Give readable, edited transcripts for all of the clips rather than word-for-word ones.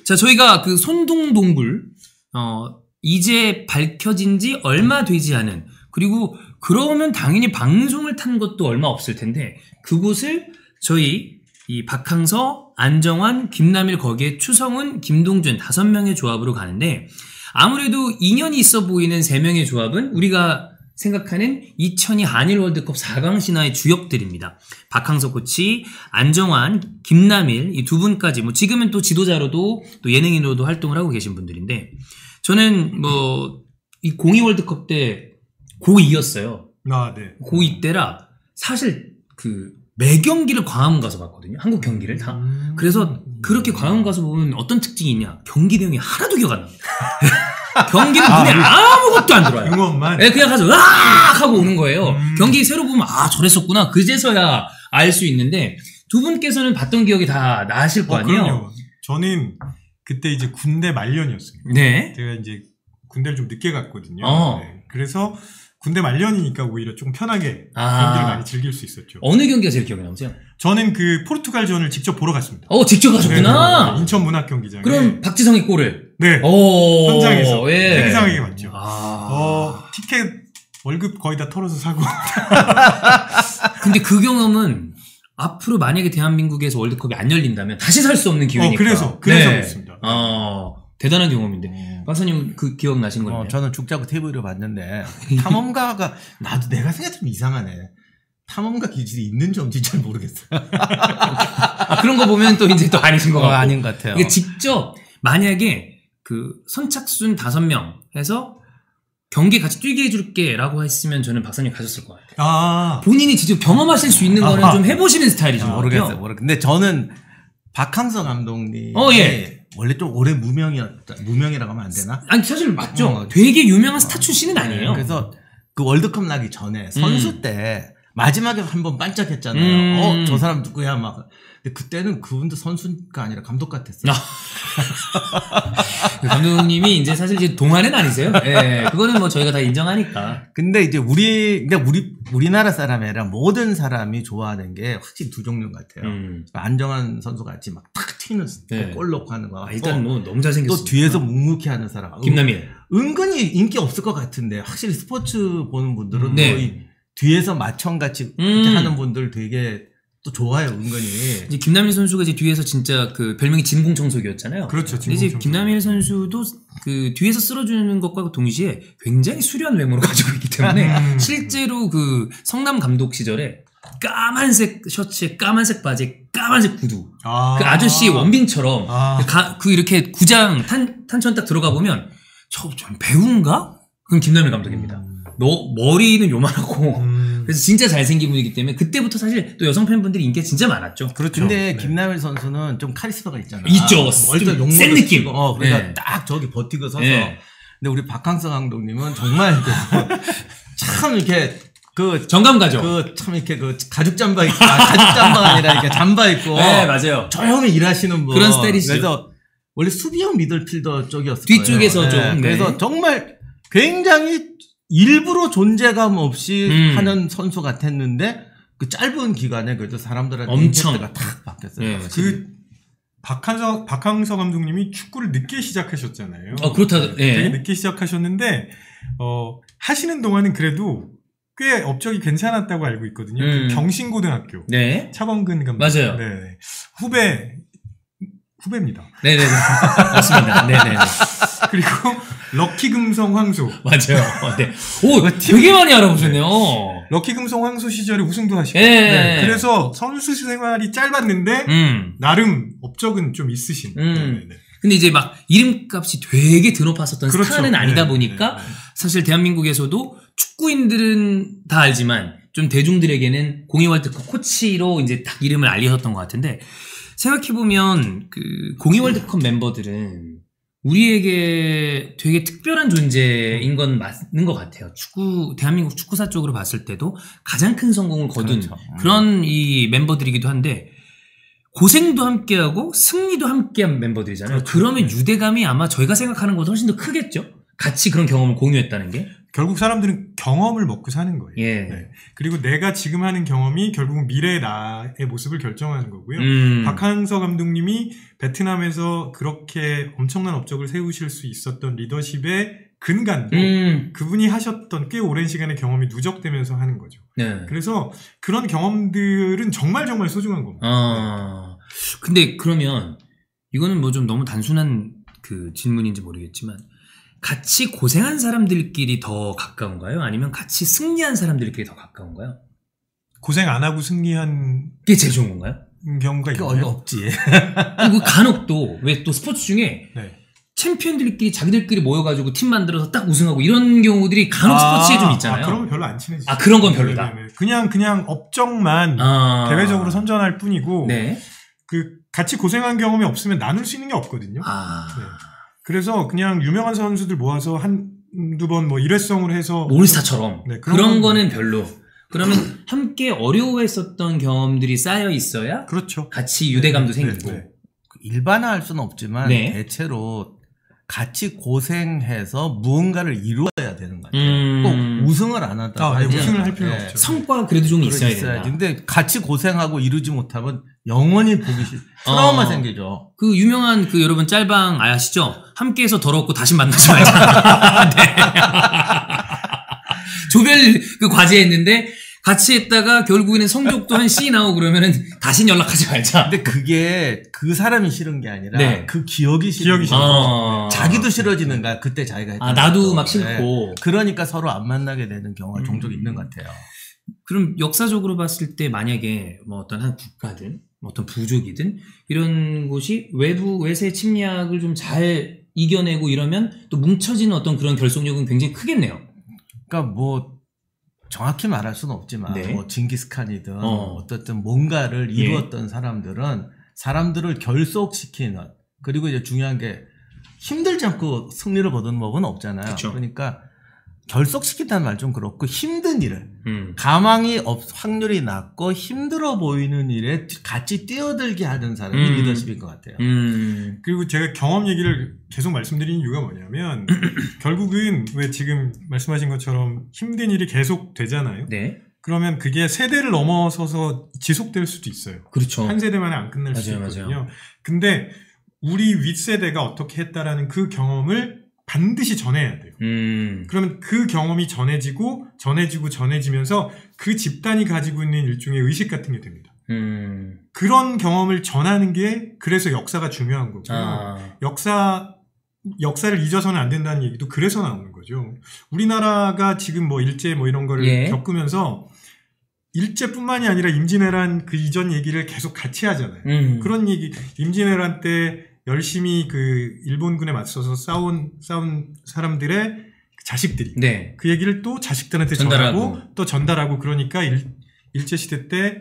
자, 저희가 그 손동동굴, 이제 밝혀진 지 얼마 되지 않은, 그리고 그러면 당연히 방송을 탄 것도 얼마 없을 텐데, 그곳을 저희 이 박항서, 안정환, 김남일, 거기에 추성훈, 김동준 5명의 조합으로 가는데, 아무래도 인연이 있어 보이는 3명의 조합은 우리가 생각하는 2002 한일 월드컵 4강 신화의 주역들입니다. 박항서 코치, 안정환, 김남일 이 두 분까지 뭐 지금은 또 지도자로도 또 예능인으로도 활동을 하고 계신 분들인데, 저는 뭐 이 02 월드컵 때 고2였어요. 아, 네. 고2 때라 사실 그 매 경기를 광화문 가서 봤거든요. 한국 경기를 다. 그래서 그렇게 광화문 가서 보면 어떤 특징이 있냐? 경기 내용이 하나도 기억 안 납니다. 경기는 눈에 아무것도 안 들어와요. 응원만. 네, 그냥 가서 으악 하고 오는 거예요. 경기 새로 보면 아 저랬었구나. 그제서야 알 수 있는데, 두 분께서는 봤던 기억이 다 나실 거 아니에요? 그럼요. 저는 그때 이제 군대 말년이었습니다. 네. 제가 이제 군대를 좀 늦게 갔거든요. 어. 네. 그래서 군대 말년이니까 오히려 좀 편하게 아. 경기를 많이 즐길 수 있었죠. 어느 경기가 제일 기억에 남으세요? 저는 그 포르투갈전을 직접 보러 갔습니다. 직접 가셨구나. 네, 인천 문학경기장에. 그럼 박지성의 골을. 네. 오. 현장에서 예. 되게 이상하게 봤죠. 티켓 월급 거의 다 털어서 사고. 근데 그 경험은 앞으로 만약에 대한민국에서 월드컵이 안 열린다면 다시 살 수 없는 기회니까. 그래서 네. 그렇습니다. 대단한 경험인데. 박사님 그 기억 나시는 거예요? 저는 죽자고 TV를 봤는데 탐험가가 나도 내가 생각해도 이상하네. 탐험가 기질이 있는지 없는지 잘 모르겠어요. 그런 거 보면 또 이제 또 아니신 것 같고. 아닌 것 같아요. 이게 직접 만약에 그 선착순 5명 해서 경기 같이 뛰게 해줄게 라고 했으면 저는 박사님 가셨을 것 같아요. 본인이 직접 경험하실 수 있는 거는 좀 해보시는 스타일이죠. 모르겠어요. 근데 저는 박항서 감독님 원래 좀 오래 무명이라고 하면 안 되나? 아니 사실 맞죠. 되게 유명한 스타 출신은 아니에요. 그래서 그 월드컵 나기 전에 선수 때 마지막에 한번 반짝했잖아요. 저 사람 누구야 막. 근데 그때는 그분도 선수가 아니라 감독 같았어요. 감독님이 이제 사실 이제 동안은 아니세요? 예, 그거는 뭐 저희가 다 인정하니까. 근데 이제 우리나라 사람이 아니라 모든 사람이 좋아하는 게 확실히 두 종류 같아요. 안정환 선수 같이 막 탁 튀는 골 넣고 하는 거. 일단 뭐 너무 잘생겼어. 또 뒤에서 묵묵히 하는 사람. 김남일. 은근히 인기 없을 것 같은데 확실히 스포츠 보는 분들은 또 뒤에서 마청같이 하는 분들 되게 또 좋아요, 은근히. 이제 김남일 선수가 이제 뒤에서 진짜 그 별명이 진공청소기였잖아요. 그렇죠. 이제 김남일 선수도 그 뒤에서 쓸어주는 것과 동시에 굉장히 수려한 외모를 가지고 있기 때문에 실제로 그 성남 감독 시절에 까만색 셔츠에 까만색 바지에 까만색 구두. 그 아저씨 원빈처럼 그 이렇게 구장 탄천 딱 들어가 보면 저 배우인가? 그럼 김남일 감독입니다. 머리는 요만하고 그래서 진짜 잘생긴 분이기 때문에 그때부터 사실 또 여성 팬분들이 인기가 진짜 많았죠. 그렇죠. 근데 김남일 선수는 좀 카리스마가 있잖아요. 있죠. 센 느낌. 그러니까 딱 저기 버티고 서서. 근데 우리 박항서 감독님은 정말 참 이렇게 그 정감 가죠. 그 참 이렇게 그 가죽 잠바 입고 가죽 잠바가 아니라 이렇게 잠바 입고. 네, 맞아요. 조용히 일하시는 분. 그런 스타일이시죠. 그래서 원래 수비형 미들필더 쪽이었어요. 뒤쪽에서 좀. 그래서 정말 굉장히 일부러 존재감 없이 하는 선수 같았는데 그 짧은 기간에 그래도 사람들한테 엄청 임팩트가 탁 바뀌었어요. 그 박항서 감독님이 축구를 늦게 시작하셨잖아요. 그렇다. 되게 늦게 시작하셨는데 하시는 동안은 그래도 꽤 업적이 괜찮았다고 알고 있거든요. 그 경신고등학교 차범근 감독. 맞아요. 네. 후배입니다. 네네네. 맞습니다. 네네. 그리고 럭키금성 황소. 맞아요. 네. 오, 되게 많이 알아보셨네요. 럭키금성 황소 시절에 우승도 하시고. 네. 그래서 선수 생활이 짧았는데 나름 업적은 좀 있으신. 근데 이제 막 이름값이 되게 드높았었던 스타는 아니다 보니까 사실 대한민국에서도 축구인들은 다 알지만 좀 대중들에게는 02 월드컵 코치로 이제 딱 이름을 알리셨던 것 같은데, 생각해보면 그 02 월드컵 멤버들은 우리에게 되게 특별한 존재인 건 맞는 것 같아요. 대한민국 축구사 쪽으로 봤을 때도 가장 큰 성공을 거둔 그런 이 멤버들이기도 한데, 고생도 함께하고 승리도 함께한 멤버들이잖아요. 그러면 유대감이 아마 저희가 생각하는 것보다 훨씬 더 크겠죠? 같이 그런 경험을 공유했다는 게. 결국 사람들은 경험을 먹고 사는 거예요. 예. 네. 그리고 내가 지금 하는 경험이 결국 미래의 나의 모습을 결정하는 거고요. 박항서 감독님이 베트남에서 그렇게 엄청난 업적을 세우실 수 있었던 리더십의 근간도 그분이 하셨던 꽤 오랜 시간의 경험이 누적되면서 하는 거죠. 네. 그래서 그런 경험들은 정말 소중한 겁니다. 근데 그러면 이거는 뭐 좀 너무 단순한 그 질문인지 모르겠지만 같이 고생한 사람들끼리 더 가까운가요? 아니면 같이 승리한 사람들끼리 더 가까운가요? 고생 안 하고 승리한 게 제일 좋은 건가요? 경우가 있나요? 어이가 없지. 그리고 간혹 또 왜 또 스포츠 중에 네. 챔피언들끼리 자기들끼리 모여가지고 팀 만들어서 딱 우승하고 이런 경우들이 간혹 스포츠에 좀 있잖아요. 그러면 별로 안 친해지죠. 그런 건 별로다. 그냥 업적만 대외적으로 선전할 뿐이고 네. 그 같이 고생한 경험이 없으면 나눌 수 있는 게 없거든요. 네. 그래서 그냥 유명한 선수들 모아서 한두 번 뭐 일회성으로 해서 올스타처럼 네, 그런 거는 별로. 그러면 함께 어려워했었던 경험들이 쌓여 있어야 그렇죠. 같이 유대감도 생기고. 네. 일반화할 수는 없지만 대체로 같이 고생해서 무언가를 이루어야 되는 거 같아요. 꼭 우승을 안 하다가 우승을 할 필요는 없죠. 성과가 그래도 좀 있어야 된다. 근데 같이 고생하고 이루지 못하면 영원히 보기 싫 트라우마 생기죠. 그 유명한 그 여러분 짤방 아시죠? 함께해서 더럽고 다시 만나지 말자. 네. 조별 그 과제했는데 같이 했다가 결국에는 성적도 한 C 나오고 그러면은 다신 연락하지 말자. 근데 그게 그 사람이 싫은 게 아니라 그 기억이 싫은 거예요. 자기도 싫어지는 거야. 그때 자기가 했던 나도 것도. 막 싫고. 그러니까 서로 안 만나게 되는 경우가 종종 있는 것 같아요. 그럼 역사적으로 봤을 때 만약에 뭐 어떤 한 국가든 뭐 어떤 부족이든 이런 곳이 외세 침략을 좀 잘 이겨내고 이러면 또 뭉쳐지는 어떤 그런 결속력은 굉장히 크겠네요. 그러니까 뭐 정확히 말할 수는 없지만 뭐 징기스칸이든 어떻든 뭔가를 이루었던 사람들은 사람들을 결속시키는, 그리고 이제 중요한 게 힘들지 않고 승리를 거둔 법은 없잖아요. 그쵸. 그러니까 결속시킨다는 말 좀 그렇고 힘든 일을 가망이 확률이 낮고 힘들어 보이는 일에 같이 뛰어들게 하는 사람이 리더십인 것 같아요. 그리고 제가 경험 얘기를 계속 말씀드리는 이유가 뭐냐면 결국은 왜 지금 말씀하신 것처럼 힘든 일이 계속 되잖아요. 네. 그러면 그게 세대를 넘어서서 지속될 수도 있어요. 그렇죠. 한 세대만에 안 끝날 수 있거든요. 맞아요. 근데 우리 윗세대가 어떻게 했다라는 그 경험을 반드시 전해야 돼요. 그러면 그 경험이 전해지면서 그 집단이 가지고 있는 일종의 의식 같은 게 됩니다. 그런 경험을 전하는 게 그래서 역사가 중요한 거고요. 역사를 잊어서는 안 된다는 얘기도 그래서 나오는 거죠. 우리나라가 지금 뭐 일제 뭐 이런 거를 겪으면서 일제뿐만이 아니라 임진왜란 그 이전 얘기를 계속 같이 하잖아요. 그런 얘기, 임진왜란 때 열심히 그 일본군에 맞서서 싸운 사람들의 자식들이 그 얘기를 또 자식들한테 전하고 또 전달하고, 그러니까 일제시대 때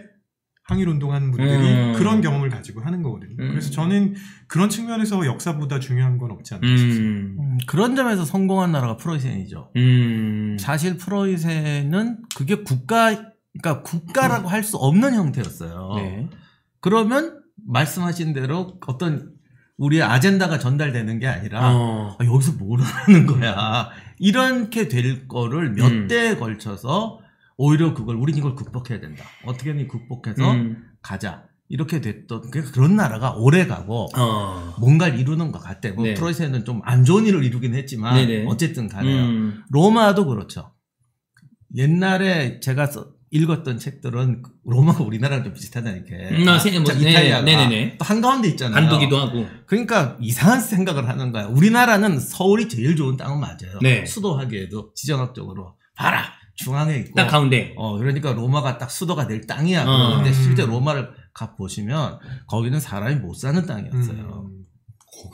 항일운동한 분들이 그런 경험을 가지고 하는 거거든요. 그래서 저는 그런 측면에서 역사보다 중요한 건 없지 않나 싶습니다. 그런 점에서 성공한 나라가 프로이센이죠. 사실 프로이센은 그게 그러니까 국가라고 할 수 없는 형태였어요. 네. 그러면 말씀하신 대로 어떤 우리의 아젠다가 전달되는 게 아니라 여기서 뭘 하는 거야, 이렇게 될 거를 몇 대에 걸쳐서 오히려 우린 이걸 극복해야 된다, 어떻게든 극복해서 가자, 이렇게 됐던 그런 나라가 오래 가고 뭔가를 이루는 것 같아. 뭐 프로이센은 좀 안 좋은 일을 이루긴 했지만 어쨌든 간에요. 로마도 그렇죠. 옛날에 제가 읽었던 책들은 로마가 우리나라랑 좀 비슷하다니까. 이탈리아가 또 한가운데 있잖아요. 반도기도 하고. 그러니까 이상한 생각을 하는 거야. 우리나라는 서울이 제일 좋은 땅은 맞아요. 수도하기에도 지정학적으로. 봐라, 중앙에 있고 딱 가운데. 그러니까 로마가 딱 수도가 될 땅이야. 그런데 실제 로마를 가 보시면 거기는 사람이 못 사는 땅이었어요.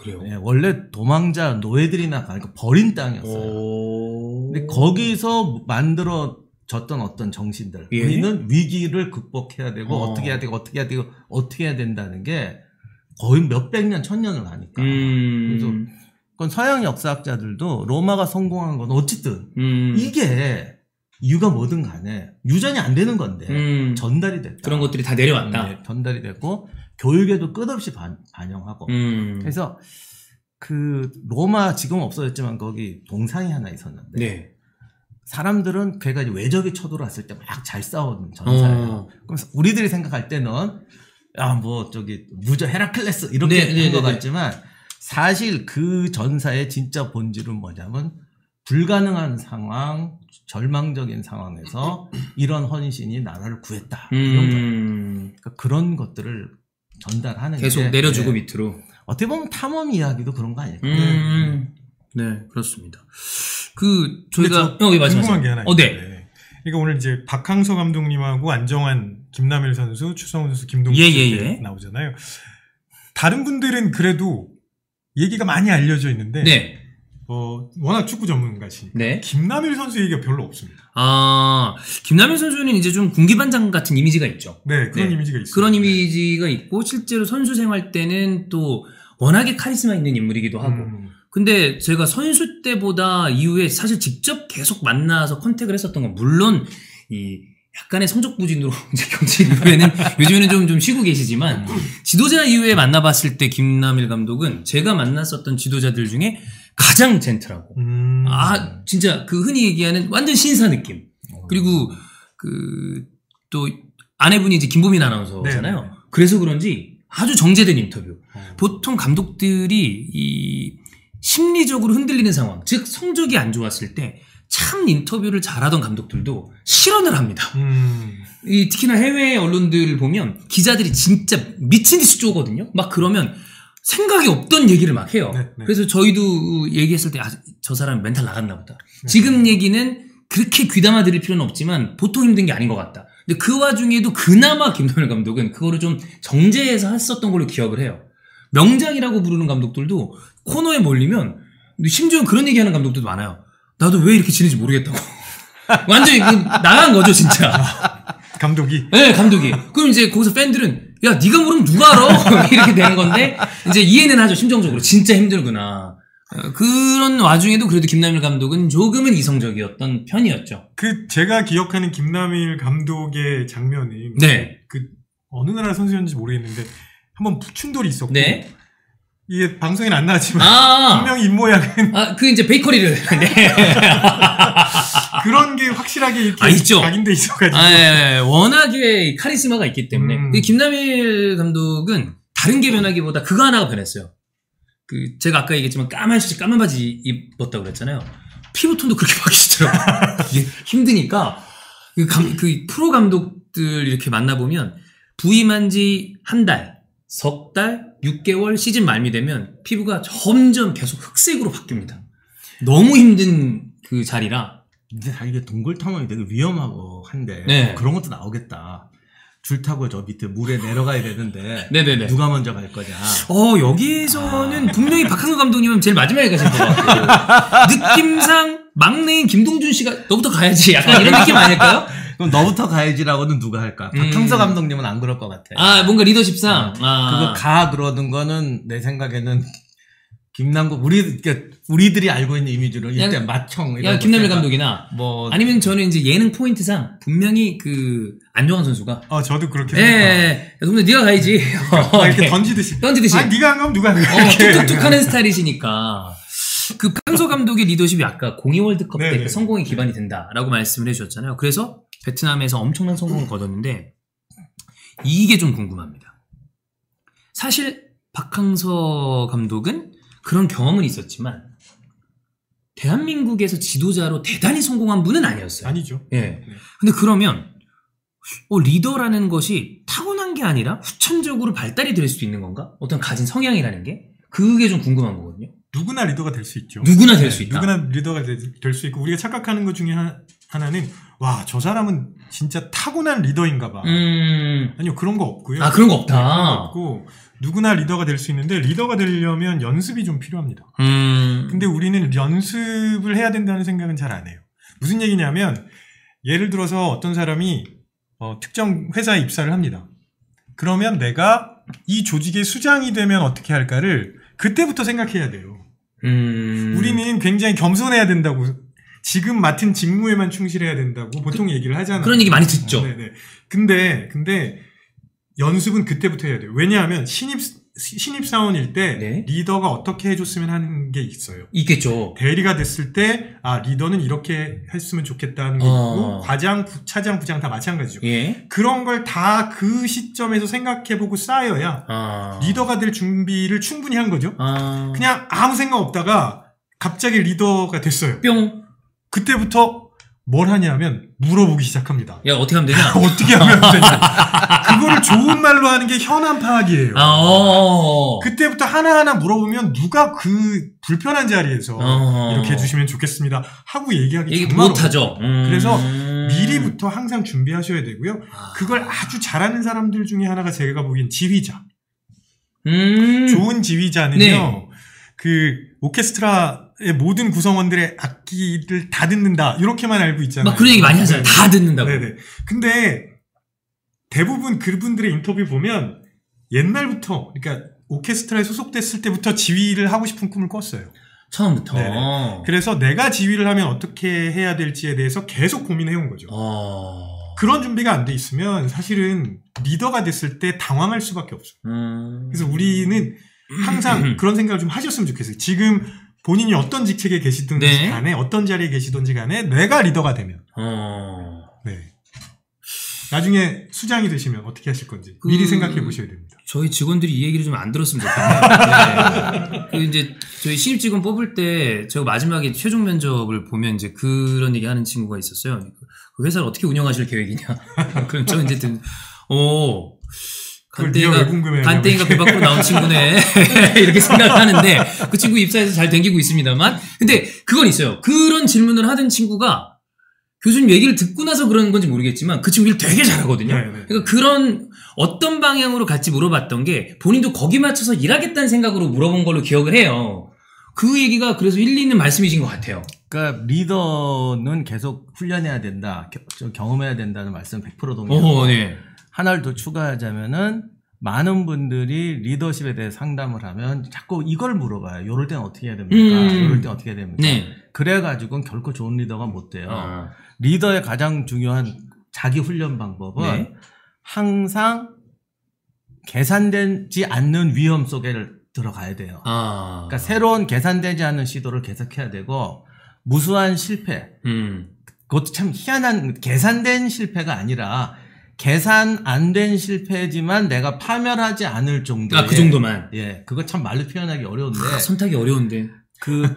그래요? 네, 원래 도망자 노예들이나 가니까 버린 땅이었어요. 근데 거기서 만들어졌던 어떤 정신들, 우리는 위기를 극복해야 되고 어떻게 해야 되고 어떻게 해야 되고 어떻게 해야 된다는 게 거의 몇백 년, 천년을 가니까. 그래서 그건 서양 역사학자들도 로마가 성공한 건 어쨌든 이게 이유가 뭐든 간에 유전이 안 되는 건데 전달이 됐다. 그런 것들이 다 내려왔다. 네, 전달이 됐고 교육에도 끝없이 반영하고. 그래서 그 로마 지금 없어졌지만 거기 동상이 하나 있었는데 사람들은 걔가 이제 외적이 쳐들어왔을 때 막 잘 싸우는 전사예요. 그럼 우리들이 생각할 때는 뭐 저기 헤라클레스 이렇게 한 것 같지만 사실 그 전사의 진짜 본질은 뭐냐면 불가능한 상황, 절망적인 상황에서 이런 헌신이 나라를 구했다. 이런 거예요. 그러니까 그런 것들을 전달하는 계속 게 내려주고 밑으로. 어떻게 보면 탐험 이야기도 그런 거 아닐까요? 네, 그렇습니다. 저희가 궁금한 게 하나 있어요. 네. 그러니까 오늘 이제 박항서 감독님하고 안정환, 김남일 선수, 추성훈 선수, 김동국 선수 나오잖아요. 다른 분들은 그래도 얘기가 많이 알려져 있는데 네. 워낙 축구 전문가시니까 네. 김남일 선수 얘기가 별로 없습니다. 김남일 선수는 이제 좀 군기반장 같은 이미지가 있죠. 네, 그런 이미지가 있어요. 그런 이미지가 있고 실제로 선수 생활 때는 또 워낙에 카리스마 있는 인물이기도 하고. 근데 제가 선수 때보다 이후에 사실 직접 계속 만나서 컨택을 했었던 건 물론 이 약간의 성적 부진으로 이제 경질 이후에는 요즘에는 좀 쉬고 계시지만 지도자 이후에 만나봤을 때 김남일 감독은 제가 만났었던 지도자들 중에 가장 젠틀하고 진짜 그 흔히 얘기하는 완전 신사 느낌. 그리고 또 아내분이 이제 김보민 아나운서잖아요. 네네. 그래서 그런지 아주 정제된 인터뷰. 보통 감독들이 이 심리적으로 흔들리는 상황, 즉 성적이 안 좋았을 때 참 인터뷰를 잘하던 감독들도 실언을 합니다. 특히나 해외 언론들 보면 기자들이 진짜 미친 듯이 쪼거든요. 막 그러면 생각이 없던 얘기를 막 해요. 네. 그래서 저희도 얘기했을 때 저 사람 멘탈 나갔나 보다. 지금 얘기는 그렇게 귀담아 들을 필요는 없지만 보통 힘든 게 아닌 것 같다. 근데 그 와중에도 그나마 김남일 감독은 그거를 좀 정제해서 했었던 걸로 기억을 해요. 명장이라고 부르는 감독들도 코너에 몰리면 심지어 그런 얘기하는 감독들도 많아요. 나도 왜 이렇게 지는지 모르겠다고. 완전히 나간 거죠 진짜. 감독이? 네, 감독이. 그럼 이제 거기서 팬들은 야 네가 모르면 누가 알아? 이렇게 되는 건데 이제 이해는 하죠. 심정적으로 진짜 힘들구나. 그런 와중에도 그래도 김남일 감독은 조금은 이성적이었던 편이었죠. 제가 기억하는 김남일 감독의 장면이 네. 어느 나라 선수였는지 모르겠는데 한번 충돌이 있었고 네. 이게 방송에는 안 나왔지만 분명히 입모양은 이제 베이커리를 네. 그런 게 확실하게 이렇게 있죠. 각인돼 있어가지고 워낙에 카리스마가 있기 때문에 김남일 감독은 다른 게 변하기보다 그거 하나가 변했어요. 제가 아까 얘기했지만 까만 바지 입었다고 그랬잖아요. 피부톤도 그렇게 바뀌시더라고요. 이게 힘드니까 프로 감독들 이렇게 만나보면 부임한 지 한 달, 석 달, 6개월 시즌 말미 되면 피부가 점점 계속 흑색으로 바뀝니다. 너무 힘든 그 자리라. 근데 이게 동굴 탐험이 되게 위험하고 한데 네. 그런 것도 나오겠다. 줄 타고 저 밑에 물에 내려가야 되는데 네네네. 누가 먼저 갈 거냐. 여기서는 분명히 박항서 감독님은 제일 마지막에 가실 것 같고 느낌상 막내인 김동준 씨가 너부터 가야지 약간 이런 느낌 아닐까요? 그럼 너부터 가야지라고는 누가 할까? 박항서 감독님은 안 그럴 것 같아. 뭔가 리더십상. 그거 그러는 거는 내 생각에는 김남국 우리들이 알고 있는 이미지로 일단 마청 김남일 감독이나 아니면 저는 이제 예능 포인트상 분명히 안정환 선수가 저도 그렇게 생각해요. 근데 네가 가야지. 이렇게 던지듯이. 네가 안 가면 누가 안 가? 툭툭툭 하는 스타일이시니까. 박항서 감독의 리더십이 아까 02 월드컵 때 성공의 기반이 된다라고 말씀을 해주셨잖아요. 그래서 베트남에서 엄청난 성공을 거뒀는데 이게 좀 궁금합니다. 사실 박항서 감독은 그런 경험은 있었지만 대한민국에서 지도자로 대단히 성공한 분은 아니었어요. 아니죠. 예. 근데 그러면 리더라는 것이 타고난 게 아니라 후천적으로 발달이 될 수도 있는 건가? 어떤 가진 성향이라는 게? 그게 좀 궁금한 거거든요. 누구나 리더가 될 수 있죠. 누구나 될 수 있다. 누구나 리더가 될 수 있고 우리가 착각하는 것 중에 하나는 저 사람은 진짜 타고난 리더인가 봐. 아니요, 그런 거 없고요. 그런 거 없다. 네, 그런 거 없고 누구나 리더가 될 수 있는데 리더가 되려면 연습이 좀 필요합니다. 근데 우리는 연습을 해야 된다는 생각은 잘 안 해요. 무슨 얘기냐면 예를 들어서 어떤 사람이 특정 회사에 입사를 합니다. 그러면 내가 이 조직의 수장이 되면 어떻게 할까를 그때부터 생각해야 돼요. 우리는 굉장히 겸손해야 된다고, 지금 맡은 직무에만 충실해야 된다고 보통 얘기를 하잖아요. 그런 얘기 많이 듣죠. 네네. 근데 연습은 그때부터 해야 돼요. 왜냐하면 신입 신입사원일 때 네. 리더가 어떻게 해줬으면 하는 게 있어요. 있겠죠. 대리가 됐을 때 리더는 이렇게 했으면 좋겠다는 게 있고 과장, 차장, 부장 다 마찬가지죠. 예. 그런 걸 다 그 시점에서 생각해보고 쌓여야 리더가 될 준비를 충분히 한 거죠. 그냥 아무 생각 없다가 갑자기 리더가 됐어요. 뿅. 그때부터 뭘 하냐면 물어보기 시작합니다. 야, 어떻게 하면 되냐? 어떻게 하면 되냐? 그거를 좋은 말로 하는 게 현안 파악이에요. 그때부터 하나하나 물어보면 누가 그 불편한 자리에서 이렇게 해주시면 좋겠습니다 하고 얘기 정말 못하죠. 그래서 미리부터 항상 준비하셔야 되고요. 그걸 아주 잘하는 사람들 중에 하나가 제가 보기엔 지휘자. 좋은 지휘자는요. 네. 그 오케스트라의 모든 구성원들의 악기를 다 듣는다 이렇게만 알고 있잖아요. 막 그런 얘기 많이 하잖아요. 다 듣는다고. 네네. 근데 대부분 그분들의 인터뷰 보면 옛날부터 그러니까 오케스트라에 소속됐을 때부터 지휘를 하고 싶은 꿈을 꿨어요. 처음부터. 네네. 그래서 내가 지휘를 하면 어떻게 해야 될지에 대해서 계속 고민해온 거죠. 그런 준비가 안 돼 있으면 사실은 리더가 됐을 때 당황할 수밖에 없어요. 그래서 우리는 항상 그런 생각을 좀 하셨으면 좋겠어요. 지금 본인이 어떤 직책에 계시든지 네. 간에 어떤 자리에 계시든지 간에 내가 리더가 되면 네. 나중에 수장이 되시면 어떻게 하실 건지 미리 생각해 보셔야 됩니다. 저희 직원들이 이 얘기를 좀 안 들었으면 좋겠네요. 네. 이제 저희 신입 직원 뽑을 때 제가 마지막에 최종 면접을 보면 이제 그런 얘기 하는 친구가 있었어요. 그 회사를 어떻게 운영하실 계획이냐. 그럼 저 이제 간땡이가 배 밖으로 나온 친구네. 이렇게 생각하는데 그 친구 입사해서 잘 댕기고 있습니다만. 근데 그건 있어요. 그런 질문을 하던 친구가 교수님 얘기를 듣고 나서 그런 건지 모르겠지만 그 친구 일 되게 잘하거든요. 네네. 그러니까 그런 어떤 방향으로 갈지 물어봤던 게 본인도 거기 맞춰서 일하겠다는 생각으로 물어본 걸로 기억을 해요. 그 얘기가 그래서 일리 있는 말씀이신 것 같아요. 그러니까 리더는 계속 훈련해야 된다. 경험해야 된다는 말씀 100% 동의하고 네. 하나를 더 추가하자면은 많은 분들이 리더십에 대해 상담을 하면 자꾸 이걸 물어봐요. 이럴 때는 어떻게 해야 됩니까? 이럴 때는 어떻게 해야 됩니까? 네. 그래가지고는 결코 좋은 리더가 못 돼요. 리더의 가장 중요한 자기 훈련 방법은 네. 항상 계산되지 않는 위험 속에 들어가야 돼요. 그러니까 새로운 계산되지 않는 시도를 계속해야 되고 무수한 실패. 그것도 참 희한한 계산된 실패가 아니라 계산 안 된 실패지만 내가 파멸하지 않을 정도의 그 정도만. 예, 그거 참 말로 표현하기 어려운데 선택이 어려운데 그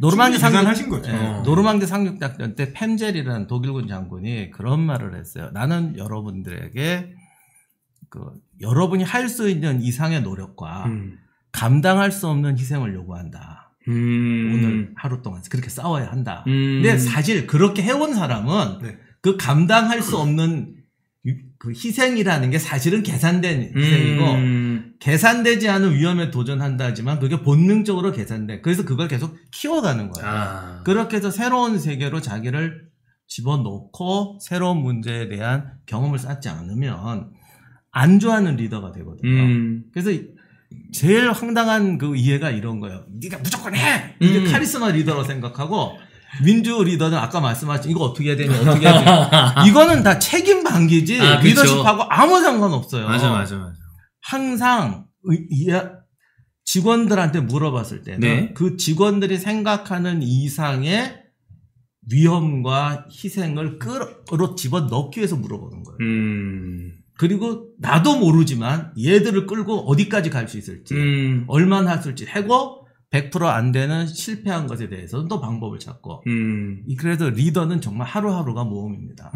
노르망디 계산하신 거죠. 노르망디 상륙작전 때 펜젤이라는 독일군 장군이 그런 말을 했어요. 나는 여러분들에게 여러분이 할 수 있는 이상의 노력과 감당할 수 없는 희생을 요구한다. 오늘 하루 동안 그렇게 싸워야 한다. 근데 사실 그렇게 해온 사람은 그 감당할 수 없는 그 희생이라는 게 사실은 계산된 희생이고 계산되지 않은 위험에 도전한다 하지만 그게 본능적으로 계산돼. 그래서 그걸 계속 키워가는 거예요. 그렇게 해서 새로운 세계로 자기를 집어넣고 새로운 문제에 대한 경험을 쌓지 않으면 안 좋아하는 리더가 되거든요. 그래서 제일 황당한 그 이해가 이런 거예요. 네가 무조건 해! 이게 카리스마 리더로 생각하고 민주 리더는 아까 말씀하신 이거 어떻게 해야 되냐 어떻게 해야 되냐 이거는 다 책임 방기지 리더십하고 아무 상관없어요. 맞아. 항상 직원들한테 물어봤을 때는 네. 그 직원들이 생각하는 이상의 위험과 희생을 끌어 집어넣기 위해서 물어보는 거예요. 그리고 나도 모르지만 얘들을 끌고 어디까지 갈 수 있을지 얼마나 할지 하고 100% 안 되는 실패한 것에 대해서는 또 방법을 찾고 그래서 리더는 정말 하루하루가 모험입니다.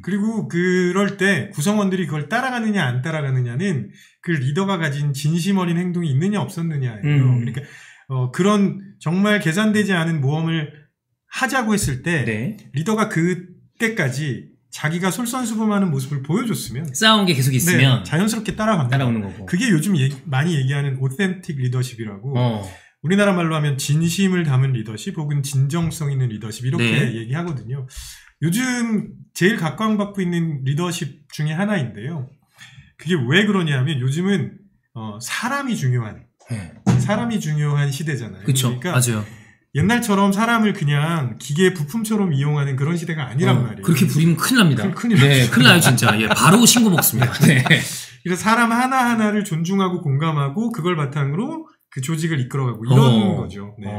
그리고 그럴 때 구성원들이 그걸 따라가느냐 안 따라가느냐는 그 리더가 가진 진심 어린 행동이 있느냐 없었느냐예요. 그러니까 그런 정말 계산되지 않은 모험을 하자고 했을 때 네. 리더가 그때까지 자기가 솔선수범하는 모습을 보여줬으면 쌓아온 게 계속 있으면 네, 자연스럽게 따라오는 거고. 그게 요즘 많이 얘기하는 오센틱 리더십이라고 우리나라 말로 하면 진심을 담은 리더십 혹은 진정성 있는 리더십 이렇게 네. 얘기하거든요. 요즘 제일 각광받고 있는 리더십 중에 하나인데요. 그게 왜 그러냐면 요즘은 사람이 중요한 시대잖아요. 그쵸, 그러니까 맞아요. 옛날처럼 사람을 그냥 기계 부품처럼 이용하는 그런 시대가 아니란 말이에요. 그렇게 부리면 큰일 납니다. 큰일 네, 큰일 나요, 진짜. 예, 바로 신고 먹습니다. 네. 그래서 사람 하나하나를 존중하고 공감하고 그걸 바탕으로 그 조직을 이끌어가고 이런 거죠. 네.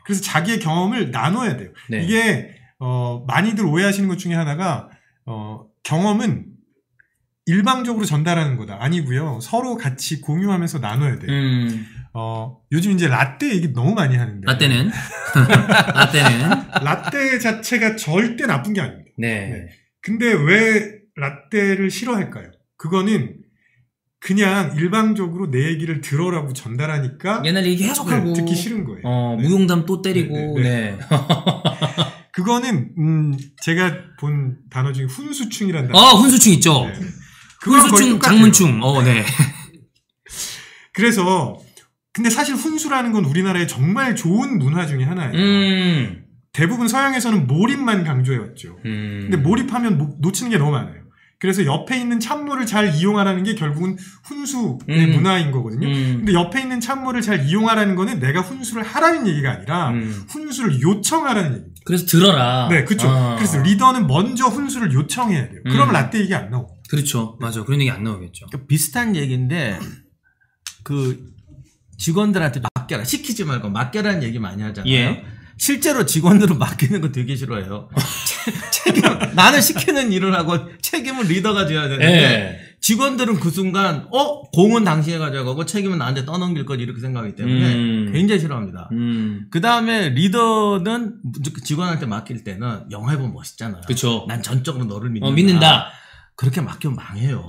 그래서 자기의 경험을 나눠야 돼요. 네. 이게, 많이들 오해하시는 것 중에 하나가, 경험은 일방적으로 전달하는 거다. 아니고요. 서로 같이 공유하면서 나눠야 돼요. 요즘 이제 라떼 얘기 너무 많이 하는데. 라떼는? 라떼 자체가 절대 나쁜 게 아닙니다. 네. 네. 근데 왜 라떼를 싫어할까요? 그거는 그냥 일방적으로 내 얘기를 들어라고 전달하니까. 옛날 얘기 계속 하고. 듣기 싫은 거예요. 네. 무용담 또 때리고. 네. 그거는, 제가 본 단어 중에 훈수충이라는 단어. 훈수충 있죠. 네. 훈수충, 장문충. 네. 그래서, 근데 사실 훈수라는 건 우리나라의 정말 좋은 문화 중에 하나예요. 대부분 서양에서는 몰입만 강조해왔죠. 근데 몰입하면 놓치는 게 너무 많아요. 그래서 옆에 있는 찬물을 잘 이용하라는 게 결국은 훈수의 문화인 거거든요. 근데 옆에 있는 찬물을 잘 이용하라는 거는 내가 훈수를 하라는 얘기가 아니라 훈수를 요청하라는 얘기입니다. 그래서 들어라. 네, 그렇죠. 그래서 리더는 먼저 훈수를 요청해야 돼요. 그러면 라떼 얘기 안 나오고. 그렇죠. 맞아. 그런 얘기 안 나오겠죠. 그러니까 비슷한 얘기인데 그 직원들한테 맡겨라. 시키지 말고 맡겨라는 얘기 많이 하잖아요. 예. 실제로 직원들은 맡기는 거 되게 싫어해요. 나는 시키는 일을 하고 책임은 리더가 져야 되는데 예. 직원들은 그 순간 공은 당신이 가져가고 책임은 나한테 떠넘길 거지 이렇게 생각하기 때문에 굉장히 싫어합니다. 그 다음에 리더는 직원한테 맡길 때는 영화에 보면 멋있잖아요. 그렇죠. 난 전적으로 너를 믿는다. 믿는다. 그렇게 맡기면 망해요.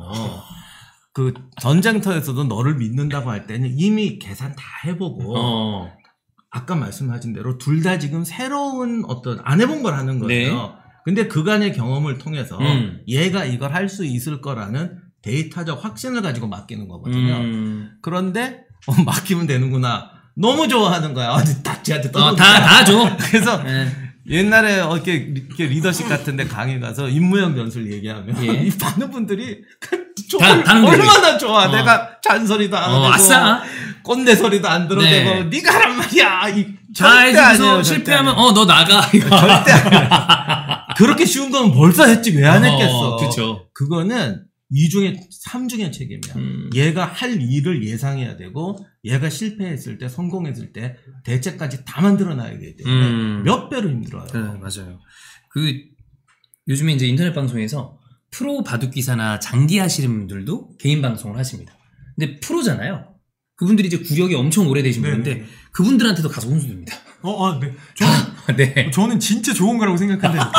그 전쟁터에서도 너를 믿는다고 할 때는 이미 계산 다 해보고 아까 말씀하신 대로 둘 다 지금 새로운 어떤 안 해본 걸 하는 거예요. 네. 근데 그간의 경험을 통해서 얘가 이걸 할 수 있을 거라는 데이터적 확신을 가지고 맡기는 거거든요. 그런데 맡기면 되는구나. 너무 좋아하는 거야. 다 쟤한테 다 줘. 그래서 옛날에 이렇게 리더십 같은데 강의 가서 임무형 연수를 얘기하면 이 많은 분들이 얼마나 좋아. 내가 잔소리도 안 하고 아싸. 꼰대 소리도 안 들어대고 네가 하란 말이야. 절대 아니에요. 실패하면 너 나가. 절대 아니야. 그렇게 쉬운 건 벌써 했지 왜 안 했겠어. 그렇죠. 그거는 3중의 책임이야. 얘가 할 일을 예상해야 되고 얘가 실패했을 때 성공했을 때 대책까지 다 만들어놔야 되기 때문에 몇 배로 힘들어요. 네, 맞아요. 요즘에 이제 인터넷 방송에서 프로 바둑기사나 장기 하시는 분들도 개인 방송을 하십니다. 근데 프로잖아요. 그분들이 이제 구력이 엄청 오래되신 분인데 그분들한테도 가서 혼수됩니다. 네. 네. 저는 진짜 좋은 거라고 생각한다니까요.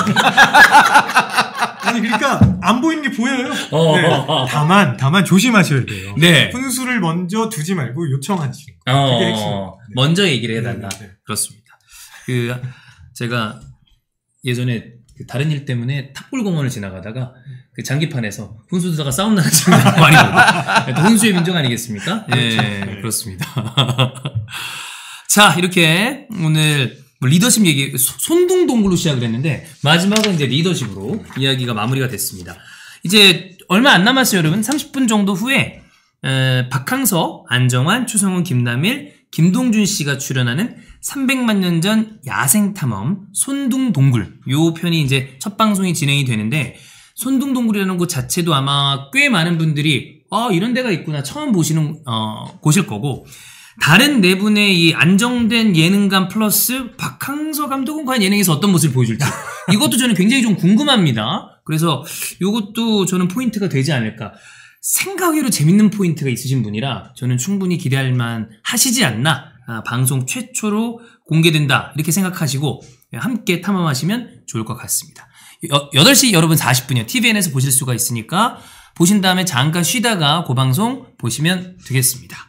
아니 그러니까 안 보이는 게 보여요. 네. 다만 조심하셔야 돼요. 네. 훈수를 먼저 두지 말고 요청하시는 거. 그게 핵심입니다. 네. 먼저 얘기를 해달라. 네. 그렇습니다. 제가 예전에 다른 일 때문에 탑골공원을 지나가다가 그 장기판에서 훈수 두다가 싸움 나는 장면 많이 보고 훈수의 민족 아니겠습니까? 네, 그렇습니다. 자, 이렇게 오늘 리더십 얘기 손등동굴로 시작을 했는데 마지막은 이제 리더십으로 이야기가 마무리가 됐습니다. 이제 얼마 안 남았어요, 여러분. 30분 정도 후에 박항서, 안정환, 추성훈, 김남일, 김동준 씨가 출연하는 300만 년 전 야생탐험 손등동굴 요 편이 이제 첫 방송이 진행이 되는데 손등동굴이라는 곳 자체도 아마 꽤 많은 분들이 이런 데가 있구나 처음 보시는 곳일 거고 다른 네 분의 이 안정된 예능감 플러스 박항서 감독은 과연 예능에서 어떤 모습을 보여줄지 이것도 저는 굉장히 좀 궁금합니다. 그래서 이것도 저는 포인트가 되지 않을까. 생각외로 재밌는 포인트가 있으신 분이라 저는 충분히 기대할 만 하시지 않나. 방송 최초로 공개된다 이렇게 생각하시고 함께 탐험하시면 좋을 것 같습니다. 8시 여러분 40분이요. TVN에서 보실 수가 있으니까 보신 다음에 잠깐 쉬다가 그 방송 보시면 되겠습니다.